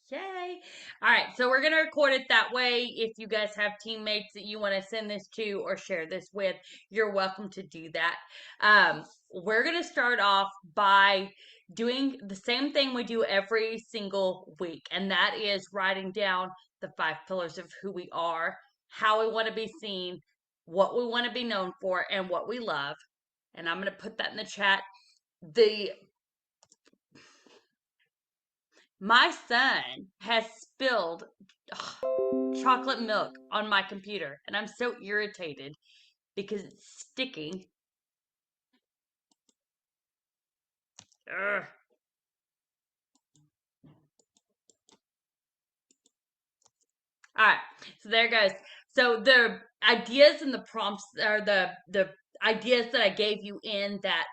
Yay. All right. So we're going to record it that way. If you guys have teammates that you want to send this to or share this with, you're welcome to do that. We're going to start off by doing the same thing we do every single week, and that is writing down the 5 pillars of who we are, how we want to be seen, what we want to be known for, and what we love. And I'm going to put that in the chat. My son has spilled chocolate milk on my computer, and I'm so irritated because it's sticking. Ugh. All right, so there goes. So the ideas and the prompts are the ideas that I gave you in that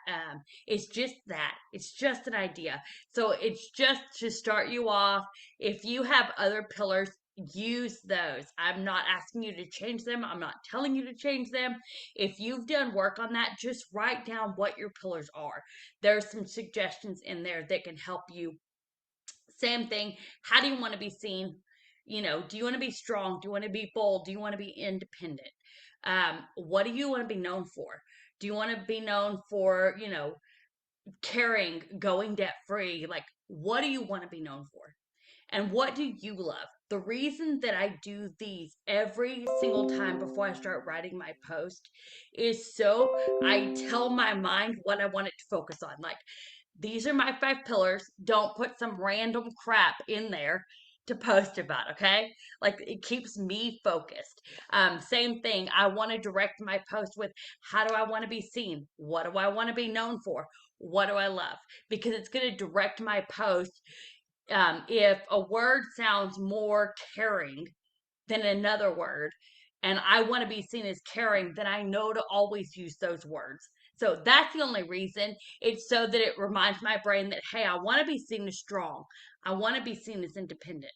it's just that. It's just an idea. So it's just to start you off. If you have other pillars, use those. I'm not asking you to change them. I'm not telling you to change them. If you've done work on that, just write down what your pillars are. There's some suggestions in there that can help you. Same thing. How do you want to be seen? Do you want to be strong? Do you want to be bold? Do you want to be independent? What do you want to be known for? Do you want to be known for, caring, going debt free? Like, what do you want to be known for? And what do you love? The reason that I do these every single time before I start writing my post is so I tell my mind what I want it to focus on. Like, these are my 5 pillars. Don't put some random crap in there to post about, okay? Like, it keeps me focused. Same thing. I want to direct my post with how do I want to be seen? What do I want to be known for? What do I love? Because it's going to direct my post. If a word sounds more caring than another word, and I want to be seen as caring, then I know to always use those words. So that's the only reason. It's so that it reminds my brain that, hey, I want to be seen as strong. I want to be seen as independent.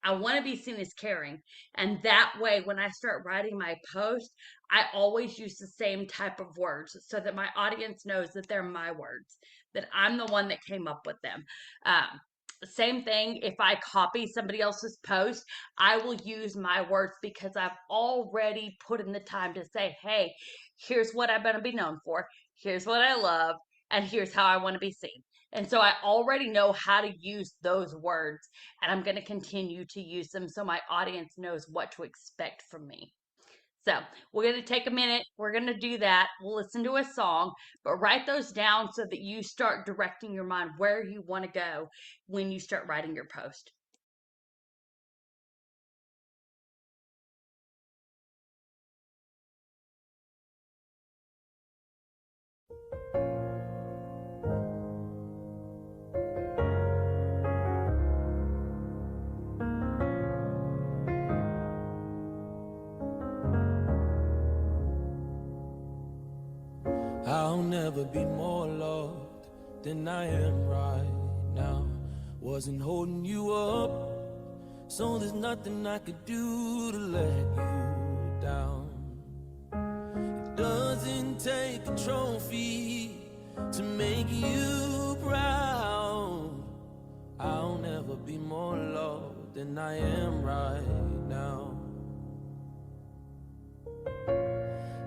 I want to be seen as caring. And that way, when I start writing my post, I always use the same type of words so that my audience knows that they're my words, that I'm the one that came up with them. Same thing, if I copy somebody else's post, I will use my words because I've already put in the time to say, hey, here's what I'm going to be known for. Here's what I love. And here's how I want to be seen. And so I already know how to use those words. And I'm going to continue to use them so my audience knows what to expect from me. So we're going to take a minute. We're going to do that. We'll listen to a song, but write those down so that you start directing your mind where you want to go when you start writing your post. I'll never be more loved than I am right now. Wasn't holding you up, so there's nothing I could do to let you down. It doesn't take a trophy to make you proud. I'll never be more loved than I am right now.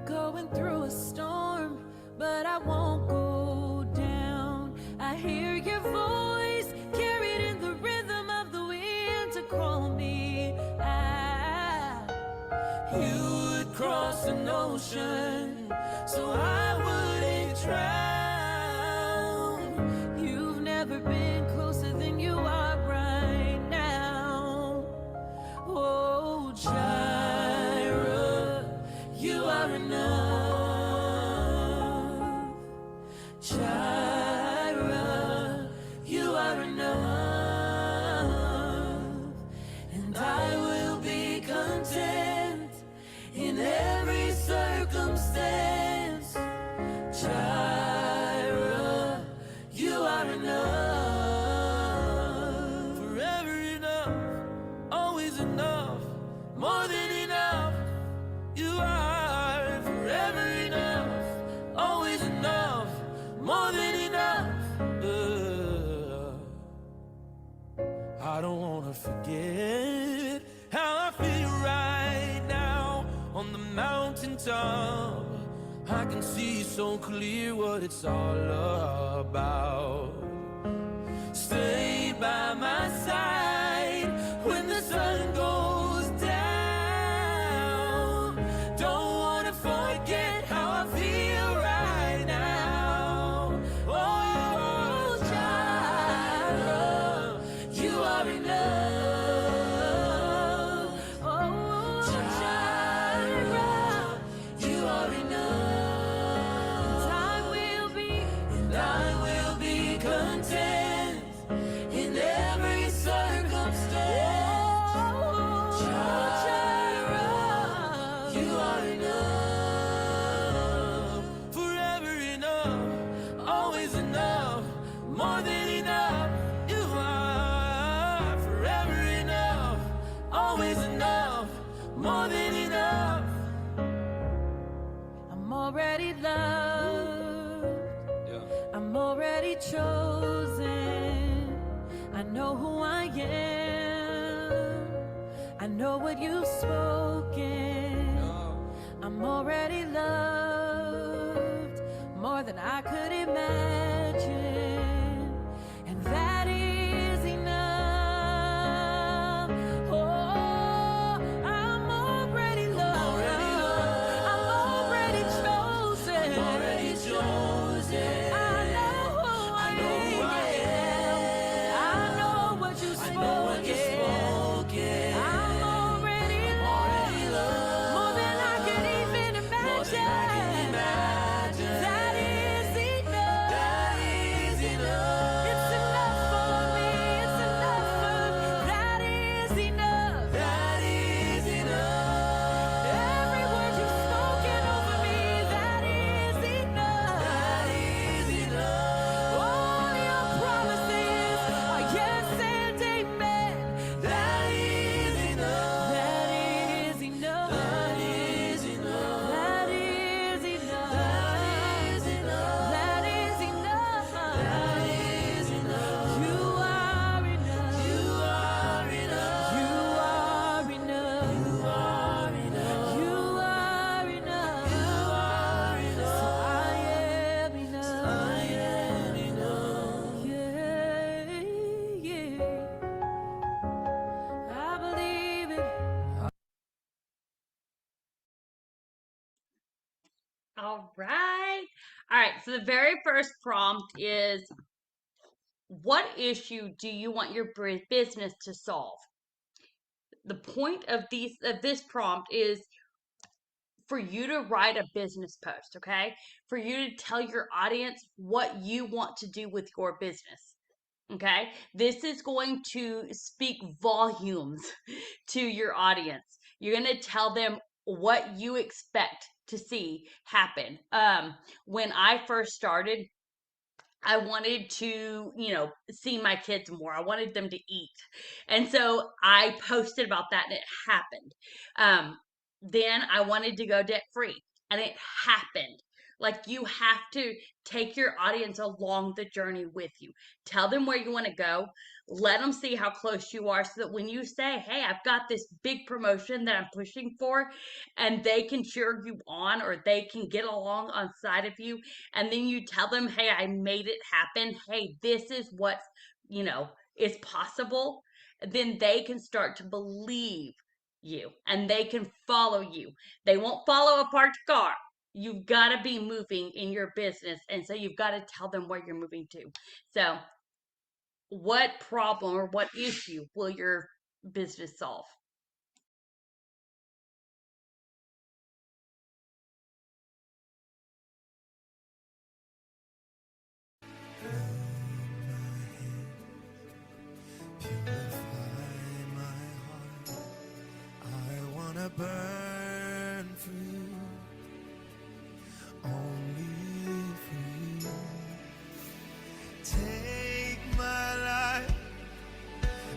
Going through a storm, but I won't go down. I hear your voice carried in the rhythm of the wind to call me out. You would cross an ocean so I wouldn't drown. You've never been closer than you are right now. Oh, Jireh, you are enough. Jireh, you are enough. And I will be content in every circumstance. can see so clear what it's all about. Stay by my side when the sun goes down. Don't wanna forget how I feel right now. Oh, Jireh, you are enough. Oh, Jireh, you are enough. And I will be content in every circumstance. Jireh, you are enough. Forever enough, always enough, more than enough. You are forever enough, always enough, more than enough. I'm already loved. I'm already chosen. I know who I am. I know what you've spoken. I'm already loved more than I could imagine. And that is enough. Oh, I'm already loved. I'm already chosen. I know who I am. I know what you spoken. I'm already loved more than I could even imagine. That is enough. It's enough for me. It's enough for me. That is enough. Every word you've spoken over me, that is enough. All your promises are yes and amen. That is enough. That is enough. That is enough. That is enough. That is enough. That is enough. You are enough. You are enough. You are enough. You are enough. So I am enough. Yeah, yeah. I believe it. All right. All right. So the very first prompt is, what issue do you want your business to solve? The point of this prompt is for you to write a business post, okay? For you to tell your audience what you want to do with your business. Okay? This is going to speak volumes to your audience. You're going to tell them what you expect to see happen. When I first started, I wanted to, see my kids more. I wanted them to eat. And so I posted about that and it happened. Then I wanted to go debt free and it happened. Like, you have to take your audience along the journey with you. Tell them where you want to go. Let them see how close you are so that when you say, hey, I've got this big promotion that I'm pushing for, and they can cheer you on or they can get along on side of you, and then you tell them, hey, I made it happen. Hey, this is what, is possible. Then they can start to believe you and they can follow you. They won't follow a parked car. You've got to be moving in your business. And so you've got to tell them where you're moving to. So what problem or what issue will your business solve? I wanna burn for you, only for you. Take my life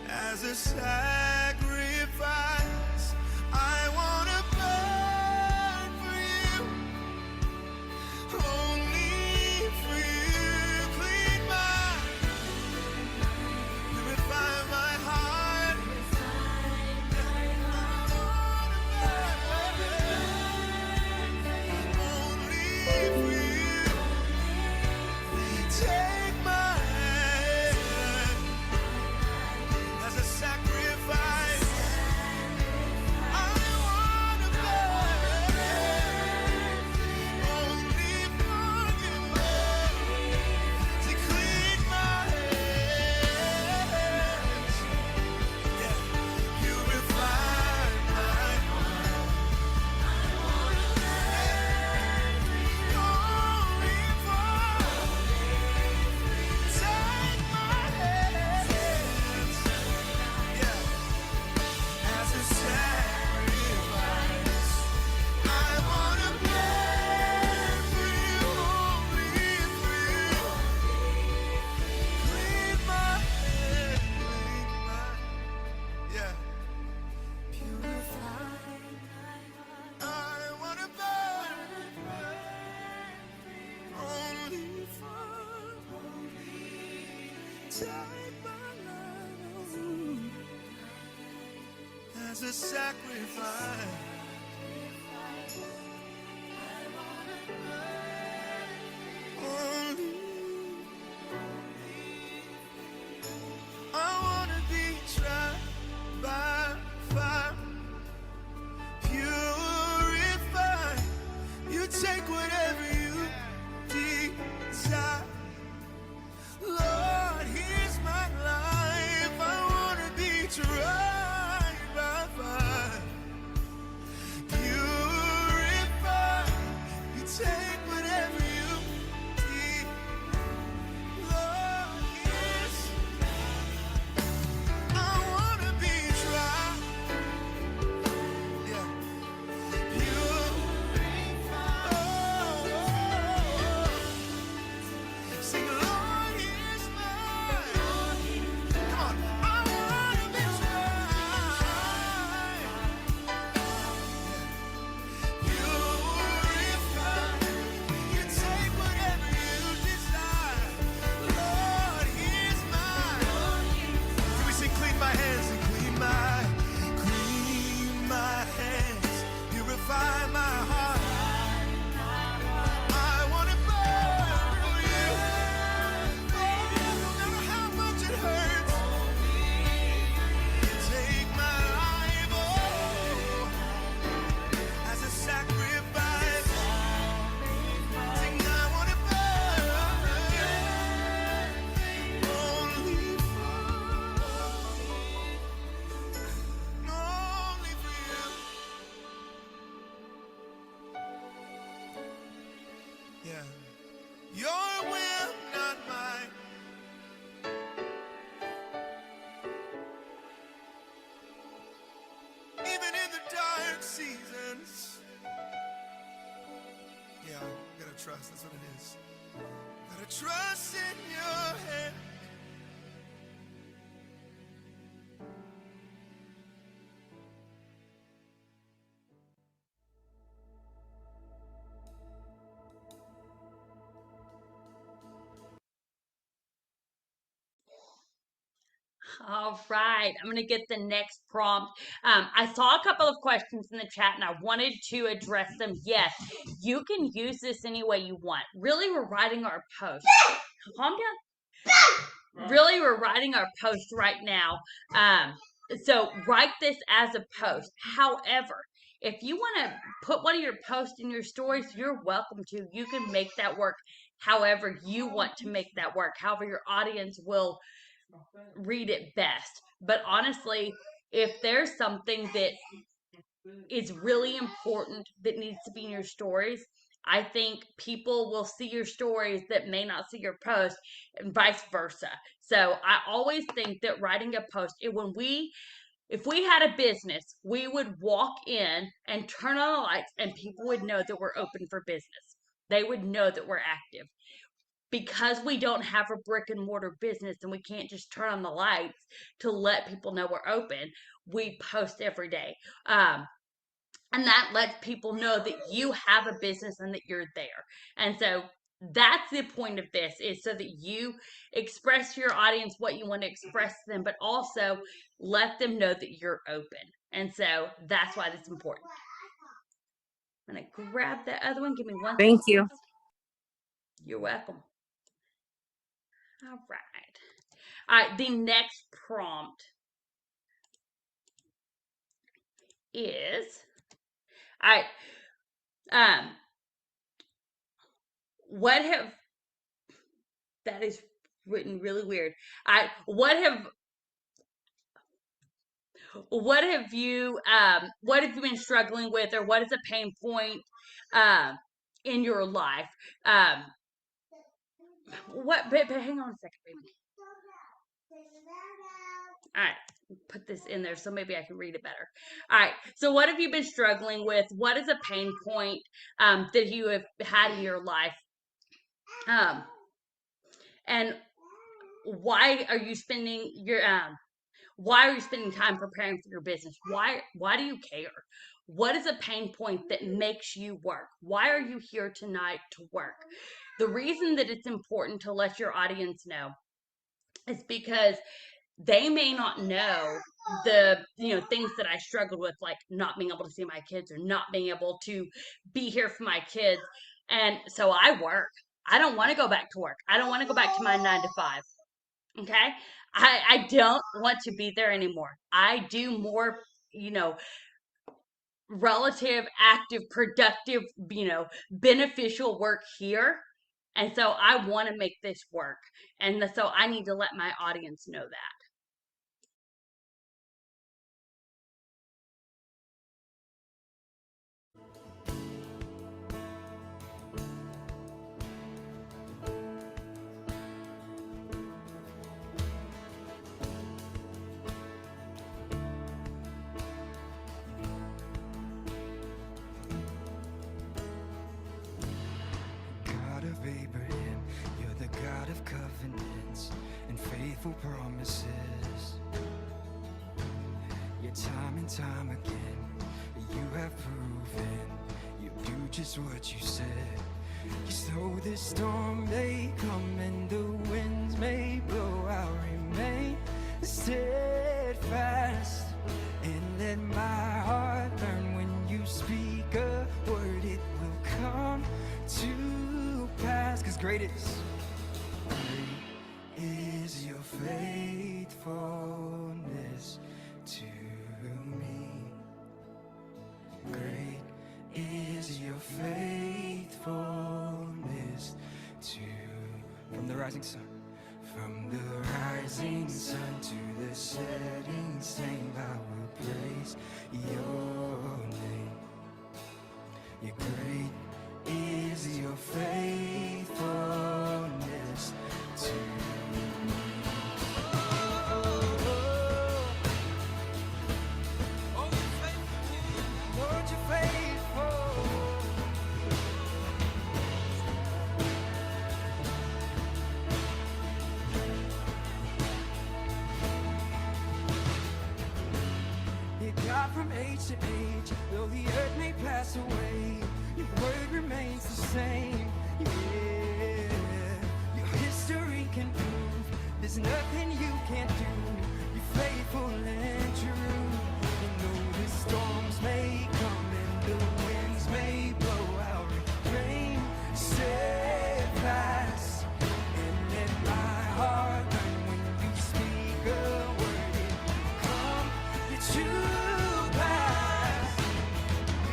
as a sacrifice. I wanna burn for you, only for you. Clean my, purify my heart. Only take my life as a sacrifice. Only I wanna be tried by fire, purified. You take whatever you desire. Lord, here's my life. I wanna be tried by fire, purified. You take whatever you need. Lord, here's I wanna be tried. Yeah. Sing, Lord, here's mine. Come on, I wanna be tried. Purified. You take whatever you desire. Lord, here's mine. Can we sing, clean my hands and clean my hands, purify my heart. I wanna burn for you. No matter how much it hurts. Take my life, as a sacrifice. Sing, I wanna burn only for you. Yeah. Your will, not mine. Even in the dark seasons. Yeah, gotta trust, that's what it is. Gotta trust in your hand. All right, I'm going to get the next prompt. I saw a couple of questions in the chat and I wanted to address them. Yes, you can use this any way you want. Really, we're writing our post. Calm down. Really, we're writing our post right now. So write this as a post. However, if you want to put one of your posts in your stories, you're welcome to. You can make that work however you want to make that work, however your audience will read it best. But honestly, if there's something that is really important that needs to be in your stories, I think people will see your stories that may not see your post, and vice versa. So I always think that writing a post, if we had a business, we would walk in and turn on the lights and people would know that we're open for business. They would know that we're active. Because we don't have a brick and mortar business and we can't just turn on the lights to let people know we're open, we post every day. And that lets people know that you have a business and that you're there. And so that's the point of this, is so that you express to your audience what you want to express to them, but also let them know that you're open. And so that's why that's important. I'm going to grab the other one. Give me one second. Thank you. You're welcome. All right. All right, the next prompt is, all right, that is written really weird. All right, what have you been struggling with, or what is a pain point in your life? But hang on a second, baby. All right, put this in there so maybe I can read it better. All right, so what have you been struggling with? What is a pain point that you have had in your life? And why are you spending time preparing for your business? Why do you care? What is a pain point that makes you work? Why are you here tonight to work? The reason that it's important to let your audience know is because they may not know the things that I struggled with, like not being able to see my kids or not being able to be here for my kids. And so I work. I don't want to go back to work. I don't want to go back to my 9 to 5. Okay. I don't want to be there anymore. I do more, you know, relative, active, productive, beneficial work here. And so I want to make this work. And so I need to let my audience know that. God of Abraham, you're the God of covenants and faithful promises. Yet time and time again, you have proven you do just what you said. Yes, though the storm may come and the winds may blow, I'll remain steadfast and let my heart learn when you speak a word, it will come to pass. 'Cause great is your faithfulness to me. Great is your faithfulness to from the rising sun. From the rising sun to the setting sun, I will praise your name. Your great is your faithfulness to me. Lord, you're faithful. You're God from age to age, though the earth may pass away, your word remains the same. Yeah, your history can prove there's nothing you can't do. You're faithful and true. And though the storms may come and the winds may blow, I'll remain steadfast and let my heart learn when you speak a word, it will come to pass.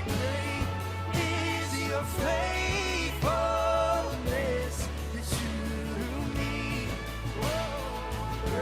Great is your faithfulness to me. Oh,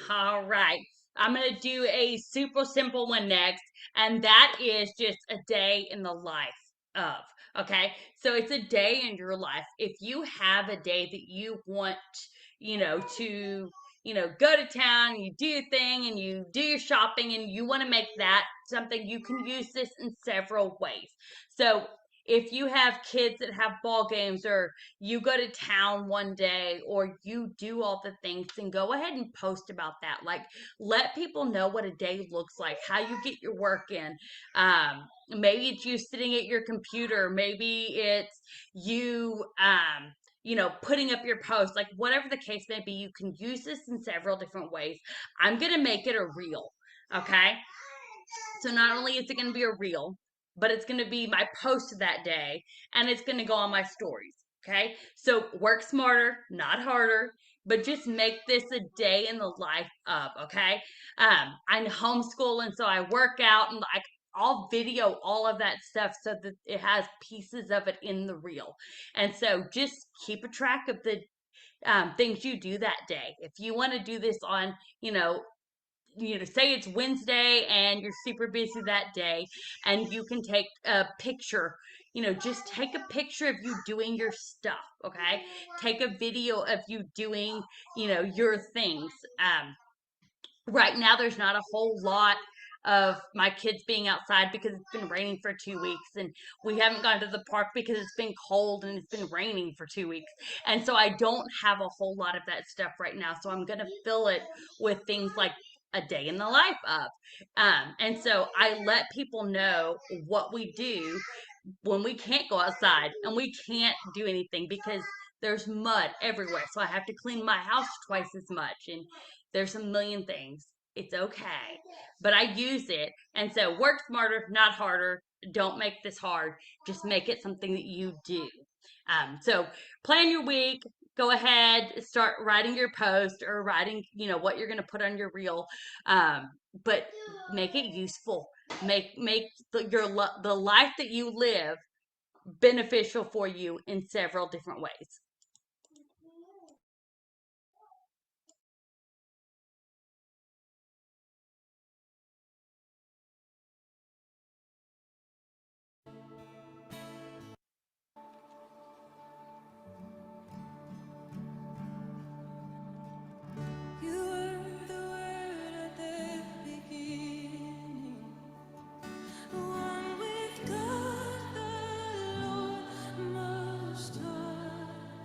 All right. I'm going to do a super simple one next, and that is just a day in the life of. Okay. So it's a day in your life. If you have a day that you want, to, go to town, you do your thing and you do your shopping and you want to make that something, you can use this in several ways. So if you have kids that have ball games, or you go to town one day, or you do all the things, then go ahead and post about that. Like, let people know what a day looks like, how you get your work in. Maybe it's you sitting at your computer, maybe it's you putting up your post, like whatever the case may be. You can use this in several different ways. I'm gonna make it a reel. Okay, so not only is it going to be a reel, but it's going to be my post that day, and it's going to go on my stories. Okay. So work smarter, not harder, but just make this a day in the life of. Okay. I'm homeschooling, so I work out, and I'll video all of that stuff so that it has pieces of it in the reel. And so just keep a track of the things you do that day. If you want to do this on, say it's Wednesday and you're super busy that day, and you can take a picture, just take a picture of you doing your stuff. Okay. Take a video of you doing, your things. Right now there's not a whole lot of my kids being outside because it's been raining for 2 weeks, and we haven't gone to the park because it's been cold and it's been raining for 2 weeks. And so I don't have a whole lot of that stuff right now. So I'm going to fill it with things like a day in the life of. And so I let people know what we do when we can't go outside and we can't do anything because there's mud everywhere. So I have to clean my house twice as much, and there's a million things. It's okay. But I use it. And so work smarter, not harder. Don't make this hard. Just make it something that you do. So plan your week. Go ahead, start writing your post, or writing, what you're going to put on your reel. But make it useful. Make the life that you live beneficial for you in several different ways. You were the word at the beginning, one with God the Lord Most High.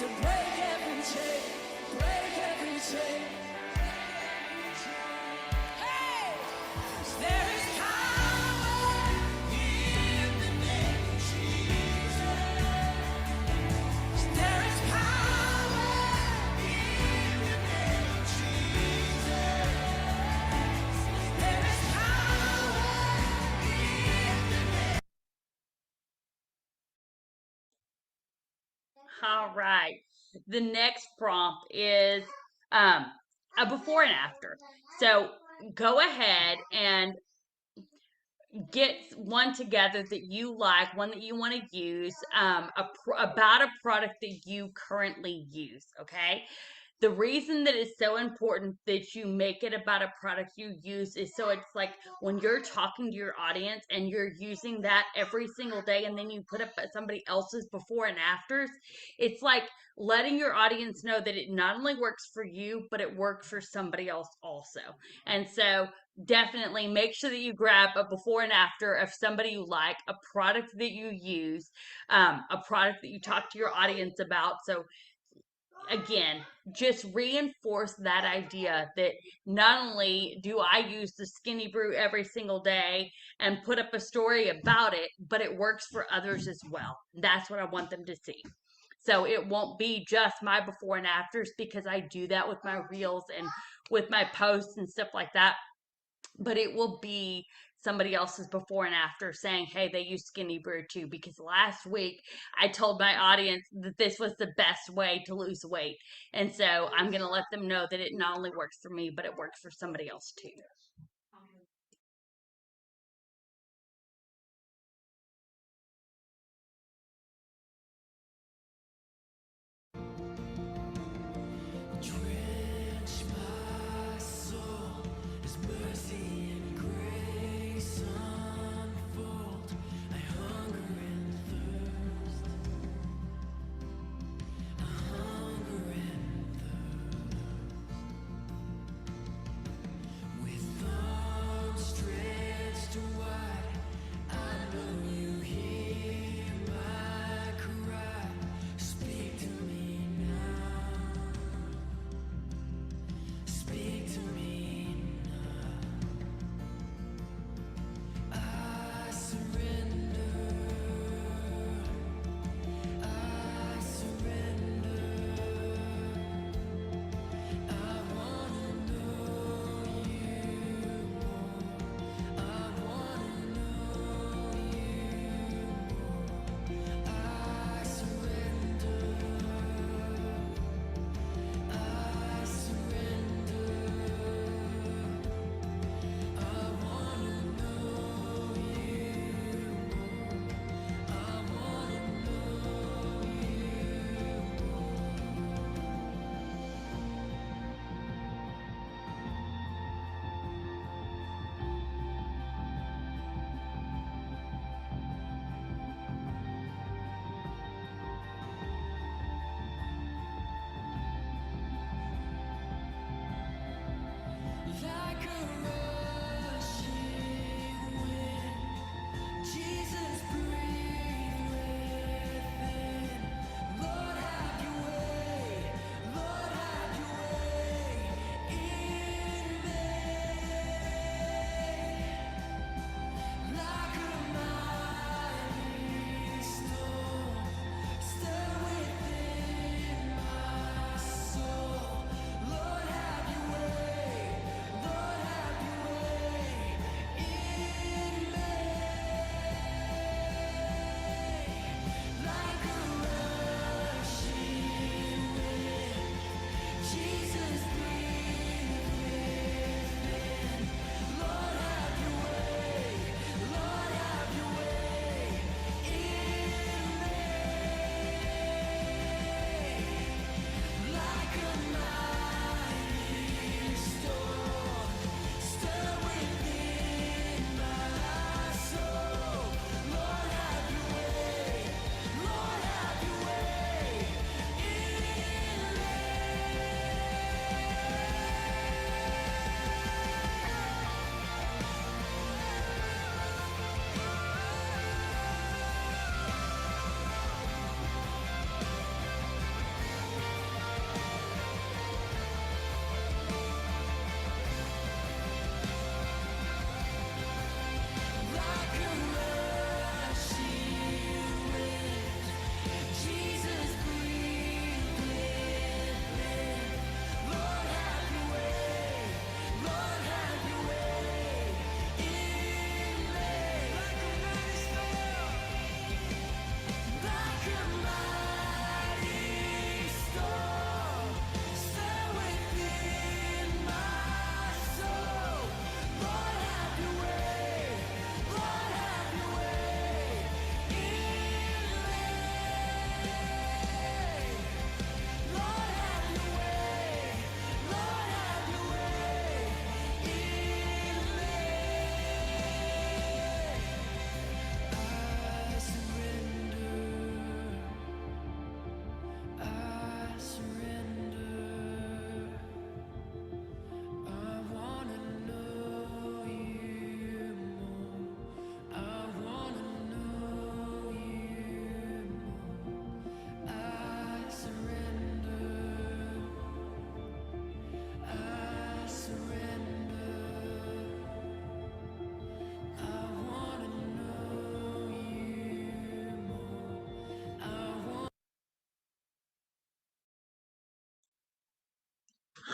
to break every chain, break every chain. Hey! There is power in the name of Jesus. There is power in the name of Jesus. There is power in the name. All right. The next prompt is a before and after. So go ahead and get one together that you like, one that you want to use, about a product that you currently use. Okay. The reason that it's so important that you make it about a product you use is so it's like when you're talking to your audience and you're using that every single day and then you put up somebody else's before and afters, it's like letting your audience know that it not only works for you, but it works for somebody else also. And so definitely make sure that you grab a before and after of somebody you like, a product that you use, a product that you talk to your audience about. So again, just reinforce that idea that not only do I use the Skinny Brew every single day and put up a story about it, but it works for others as well. That's what I want them to see. So it won't be just my before and afters, because I do that with my reels and with my posts and stuff like that, but it will be somebody else's before and after saying, hey, they use Skinny Brew too. Because last week I told my audience that this was the best way to lose weight. And so I'm going to let them know that it not only works for me, but it works for somebody else too. Drench my soul as mercy and grace unfold. I hunger and thirst. I hunger and thirst. With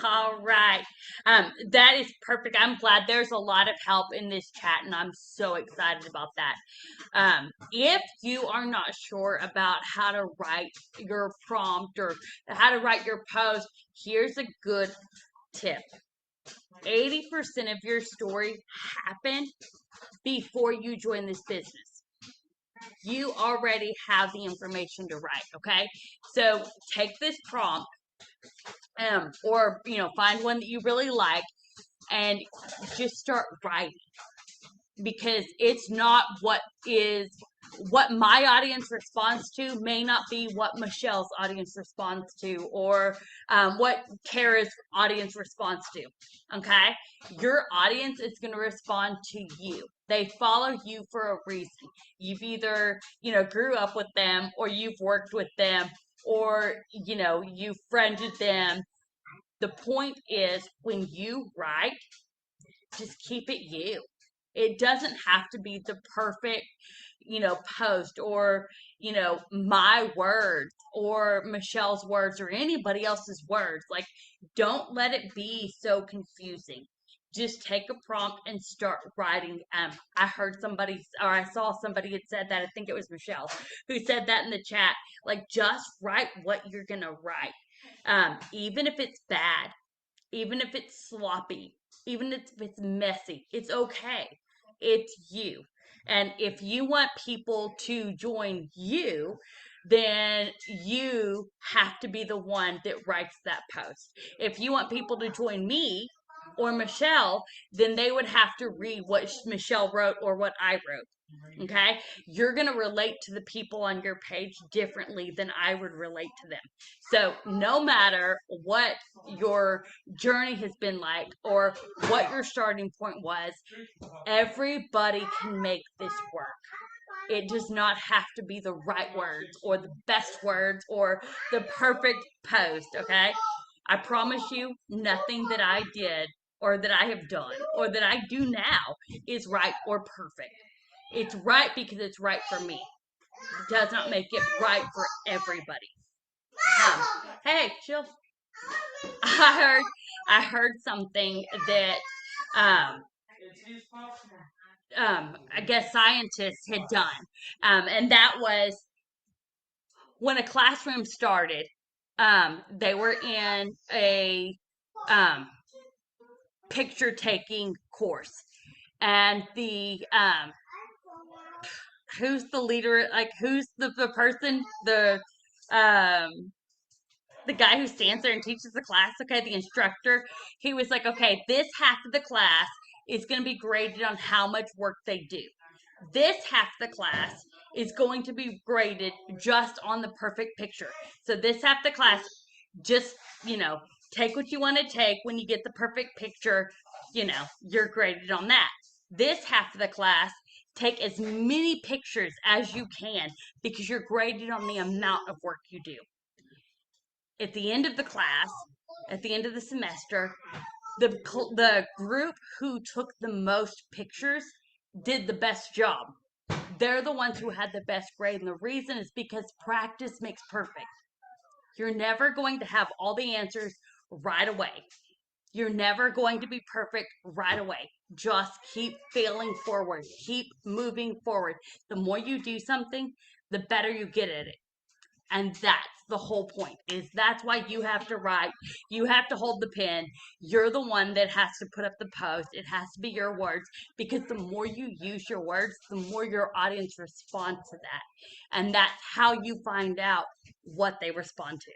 All right. That is perfect. I'm glad there's a lot of help in this chat, and I'm so excited about that. If you are not sure about how to write your prompt or how to write your post, here's a good tip. 80% of your story happened before you join this business. You already have the information to write, okay? So take this prompt, or find one that you really like, and just start writing, because it's not what my audience responds to may not be what Michelle's audience responds to, or what Kara's audience responds to. Okay, your audience is going to respond to you. They follow you for a reason. You've either grew up with them, or you've worked with them, or you friended them. The point is, when you write, just keep it you. It doesn't have to be the perfect, post, or, my words or Michelle's words or anybody else's words. Like, don't let it be so confusing. Just take a prompt and start writing. I heard somebody, or I saw somebody had said that. I think it was Michelle who said that in the chat. Like, just write what you're going to write. Even if it's bad, even if it's sloppy, even if it's messy, it's okay. It's you. And if you want people to join you, then you have to be the one that writes that post. If you want people to join me or Michelle, then they would have to read what Michelle wrote or what I wrote. Okay, you're going to relate to the people on your page differently than I would relate to them. So no matter what your journey has been like or what your starting point was, everybody can make this work. It does not have to be the right words or the best words or the perfect post. Okay, I promise you, nothing that I did or that I have done or that I do now is right or perfect. It's right because it's right for me. It does not make it right for everybody. Hey, chill. I heard something that I guess scientists had done, and that was when a classroom started. They were in a picture taking course, and the who's the leader, like who's the person, the guy who stands there and teaches the class, okay, the instructor, he was like, okay, this half of the class is going to be graded on how much work they do. This half of the class is going to be graded just on the perfect picture. So this half of the class, just, take what you want to take. When you get the perfect picture, you're graded on that. This half of the class, take as many pictures as you can, because you're graded on the amount of work you do. At the end of the class, at the end of the semester, the group who took the most pictures did the best job. They're the ones who had the best grade. And the reason is because practice makes perfect. You're never going to have all the answers right away. You're never going to be perfect right away. Just keep failing forward. Keep moving forward. The more you do something, the better you get at it. And that's the whole point, is that's why you have to write. You have to hold the pen. You're the one that has to put up the post. It has to be your words, because the more you use your words, the more your audience responds to that. And that's how you find out what they respond to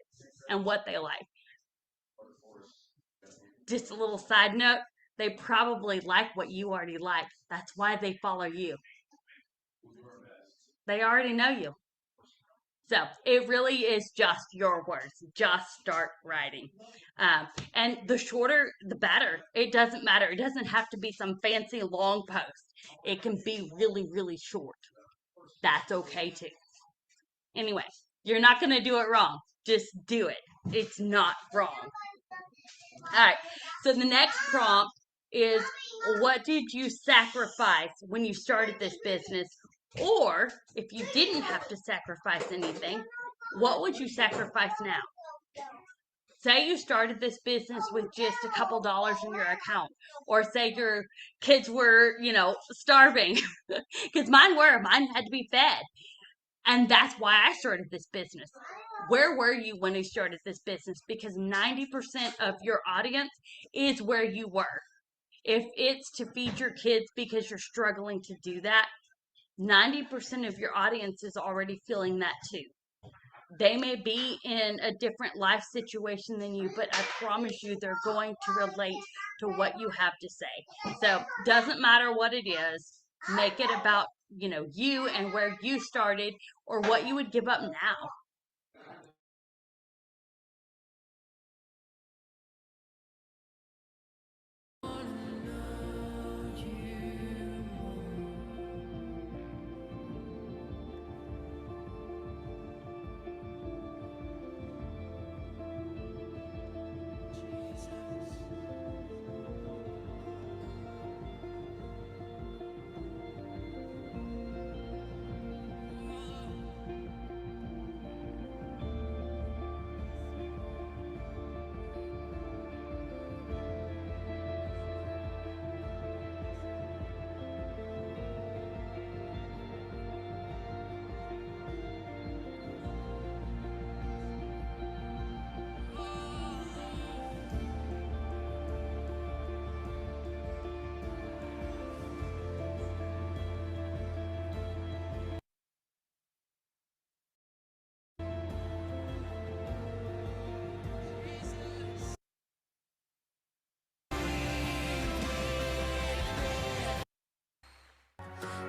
and what they like. Just a little side note, they probably like what you already like. That's why they follow you. They already know you. So it really is just your words. Just start writing. And the shorter, the better. It doesn't matter. It doesn't have to be some fancy long post. It can be really, really short. That's okay too. Anyway, you're not going to do it wrong. Just do it. It's not wrong. All right. So the next prompt is, what did you sacrifice when you started this business? Or if you didn't have to sacrifice anything, what would you sacrifice now? Say you started this business with just a couple dollars in your account, or say your kids were, starving, because mine had to be fed. And that's why I started this business. Where were you when you started this business? Because 90% of your audience is where you were. If it's to feed your kids because you're struggling to do that, 90% of your audience is already feeling that too. They may be in a different life situation than you, but I promise you they're going to relate to what you have to say. So, doesn't matter what it is, make it about, you and where you started or what you would give up now.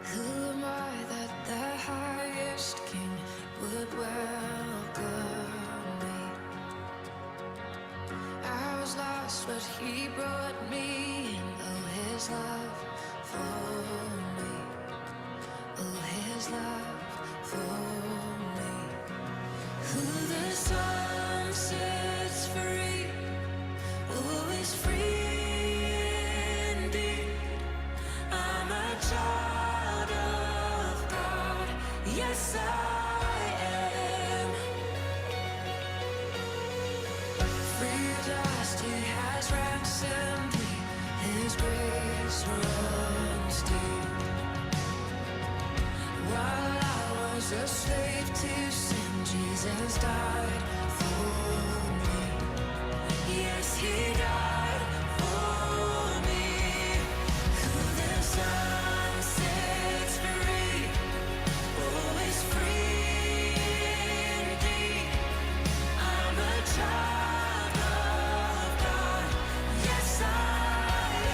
Who am I that the highest king would welcome me? I was lost, but he brought me in. Oh, his love for me. Oh, his love for me. Who the sun sets free, oh, is free indeed. I'm a child of God, yes I am. Free at last, he has ransomed me, his grace runs deep. While I was a slave to sin, Jesus died for me. Yes, he died for me. Who the sun sets free, oh, is free indeed. I'm a child of God, yes I am.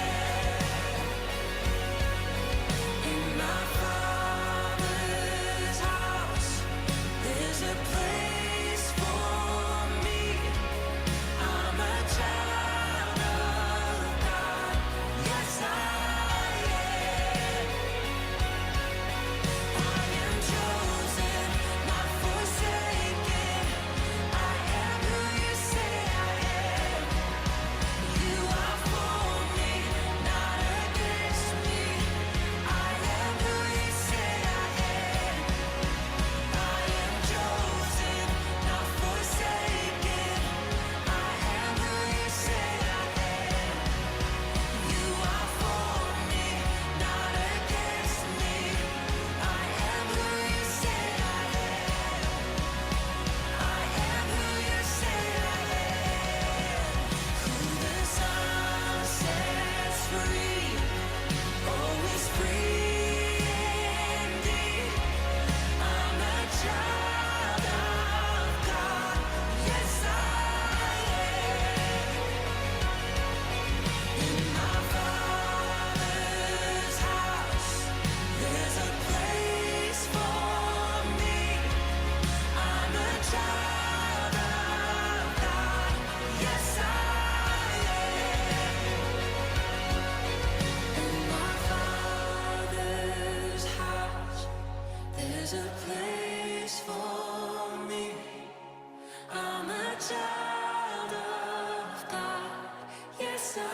In my Father's house, there's a place for me. I'm a child of God, yes I am. I am chosen, not forsaken. I am who you say I am. You are for me, not against me. I am who you say I am. I am chosen, not forsaken. I am who you say I am. You are for me, not against me. I am who you say I am. I am who you say I am. Who the sun sets free, oh, is free indeed. I'm a child of God, yes I am. In my Father's house, there's a place for me. I'm a child of God, yes I am. In my Father's house, there's a place for me. I'm a child of God, yes I am.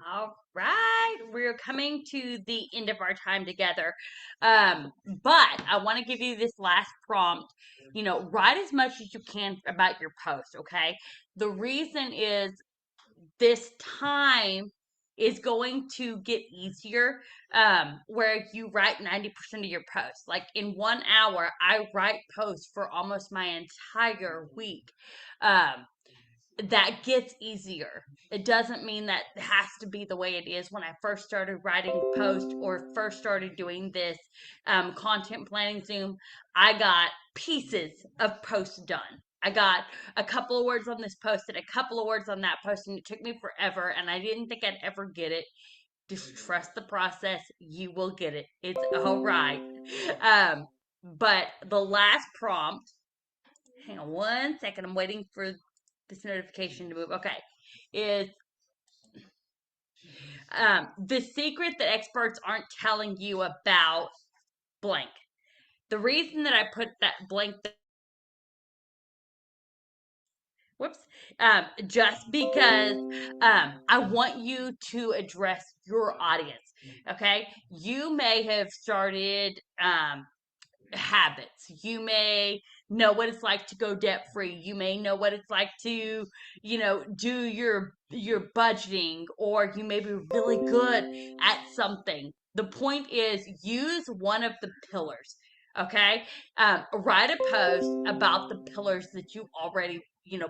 All right, we're coming to the end of our time together. But I want to give you this last prompt. Write as much as you can about your post, okay? The reason is this time is going to get easier where you write 90% of your posts. Like in 1 hour, I write posts for almost my entire week. Um, that gets easier. It doesn't mean that it has to be the way it is when I first started writing posts or first started doing this content planning Zoom. I got pieces of posts done. I got a couple of words on this post and a couple of words on that post, and it took me forever, and I didn't think I'd ever get it. Just trust the process. You will get it. It's all right. But the last prompt, hang on 1 second. I'm waiting for this notification to move. Okay. Is the secret that experts aren't telling you about blank. The reason that I put that blank, whoops, just because I want you to address your audience. Okay. You may have started habits. You may know what it's like to go debt free. You may know what it's like to, do your budgeting, or you may be really good at something. The point is use one of the pillars. Okay. Write a post about the pillars that you already,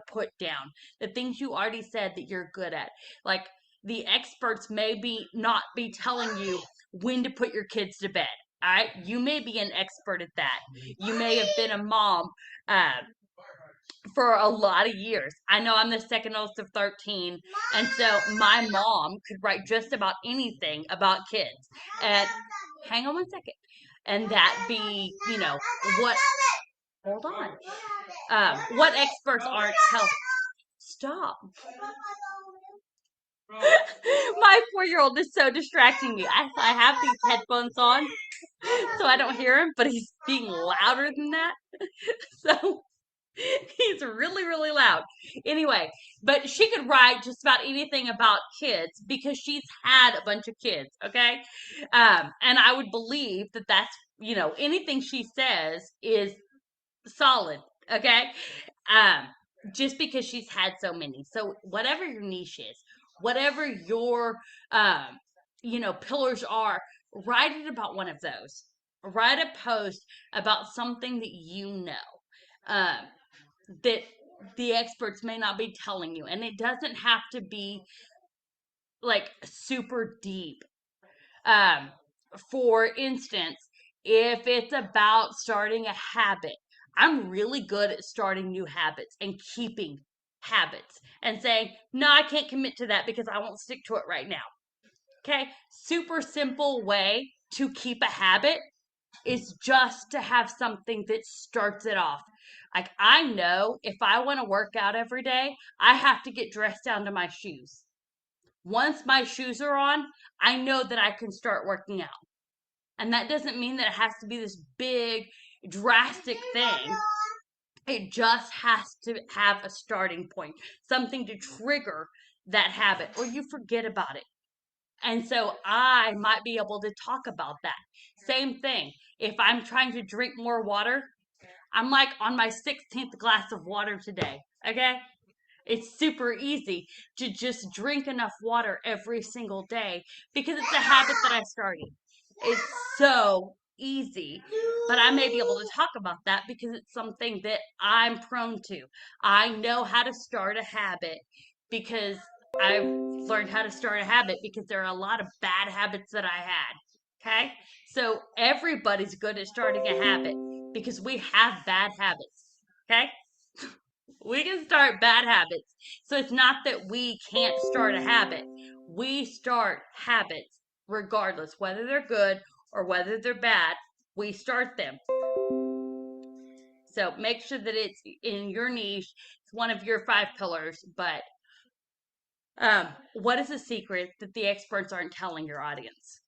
put down, the things you already said that you're good at. Like the experts may be not be telling you when to put your kids to bed. All right, you may be an expert at that. You may have been a mom uh, for a lot of years. I know I'm the second oldest of 13, and so my mom could write just about anything about kids. And hang on 1 second, and that be, what? Hold on. What experts aren't telling. Stop. My 4-year-old is so distracting me. I have these headphones on so I don't hear him, but he's being louder than that. So he's really, really loud. Anyway, but she could write just about anything about kids because she's had a bunch of kids, okay? And I would believe that that's, anything she says is solid, okay? Um, just because she's had so many. So whatever your niche is, whatever your pillars are, write it about one of those. Write a post about something that you know that the experts may not be telling you, and it doesn't have to be like super deep. Um, for instance, if it's about starting a habit, I'm really good at starting new habits and keeping habits and saying, no, I can't commit to that because I won't stick to it right now. Okay. Super simple way to keep a habit is just to have something that starts it off. Like I know if I want to work out every day, I have to get dressed down to my shoes. Once my shoes are on, I know that I can start working out. And that doesn't mean that it has to be this big, drastic thing. It just has to have a starting point, something to trigger that habit, or you forget about it. And so I might be able to talk about that. Same thing. If I'm trying to drink more water, I'm like on my 16th glass of water today. Okay. It's super easy to just drink enough water every single day because it's a habit that I started. It's so easy, but I may be able to talk about that because it's something that I'm prone to. I know how to start a habit because I've learned how to start a habit because there are a lot of bad habits that I had. Okay? So everybody's good at starting a habit because we have bad habits. Okay? We can start bad habits. So it's not that we can't start a habit. We start habits regardless, whether they're good or whether they're bad, we start them. So make sure that it's in your niche. It's one of your 5 pillars. But what is the secret that the experts aren't telling your audience?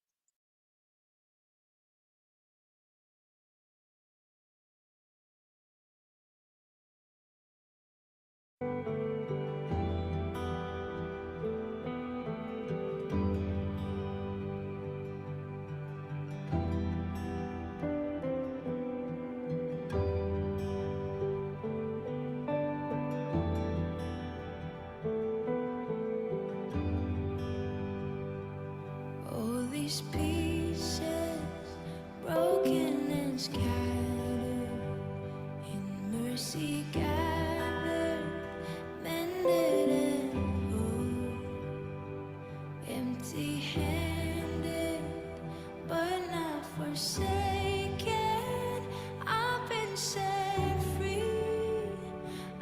these pieces, broken and scattered, in mercy gathered, mended and whole, empty-handed, but not forsaken. I've been set free.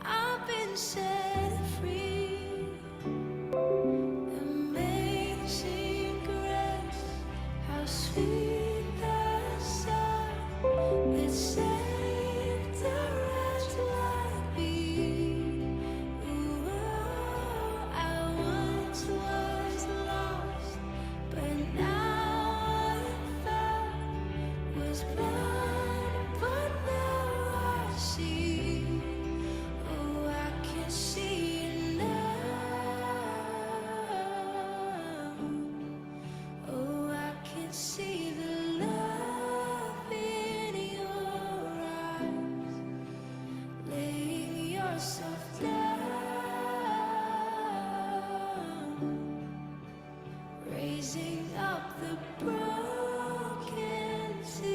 I've been set free. Amazing grace, how sweet the sound that saved a wretch like me. Ooh, I once was lost, but now I'm found. Was blind, but now I see. Oh, I can see it now. Oh, I can see the love in your eyes, laying yourself down, raising up the broken to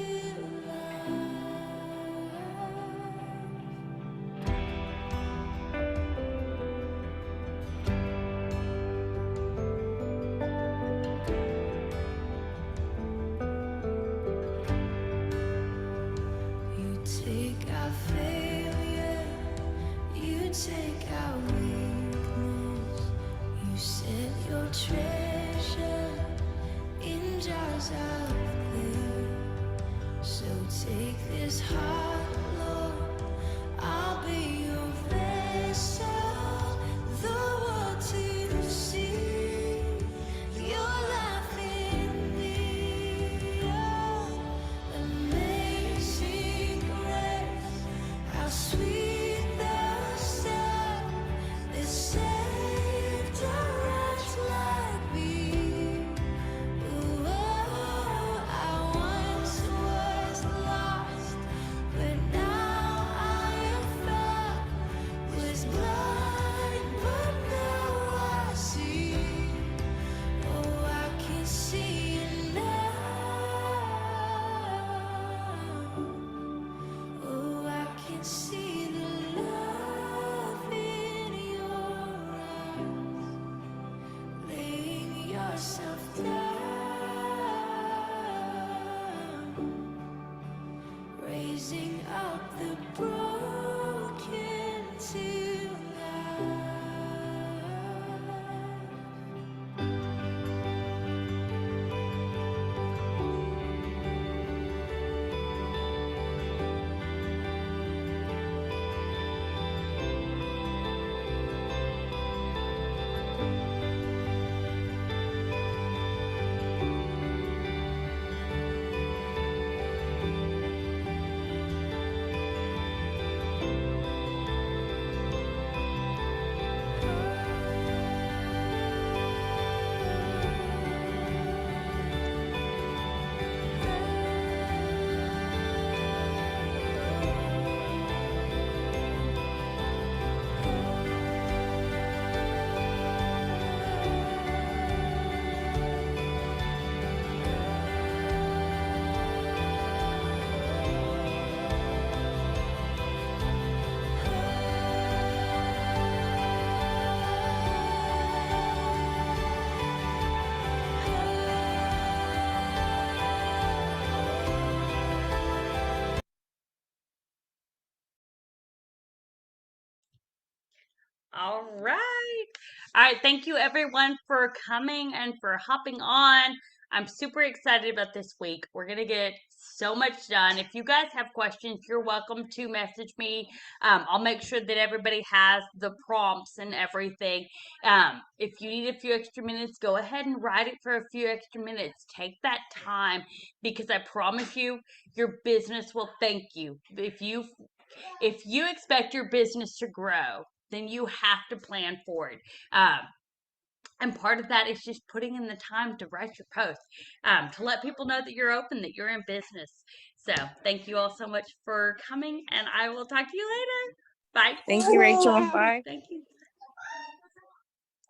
life. You take our failure, you take our weakness, you set your treasure in jars of clay. So take this heart, Lord, I'll be your vessel, the world to see your life in me. Oh, amazing grace, how sweet the sound that saved a wretch like me. Ooh, I once was lost, but now I am found. Was blind, but now I see. Oh, I can see it now. Oh, I can see the love in your eyes, laying yourself down, raising up the broken to life. All right. All right. Thank you, everyone, for coming and for hopping on. I'm super excited about this week. We're going to get so much done. If you guys have questions, you're welcome to message me. I'll make sure that everybody has the prompts and everything. If you need a few extra minutes, go ahead and write it for a few extra minutes. Take that time because I promise you, your business will thank you. If you expect your business to grow, then you have to plan for it. And part of that is just putting in the time to write your post, to let people know that you're open, that you're in business. So thank you all so much for coming, and I will talk to you later. Bye. Thank you, Rachel. Bye. Thank you.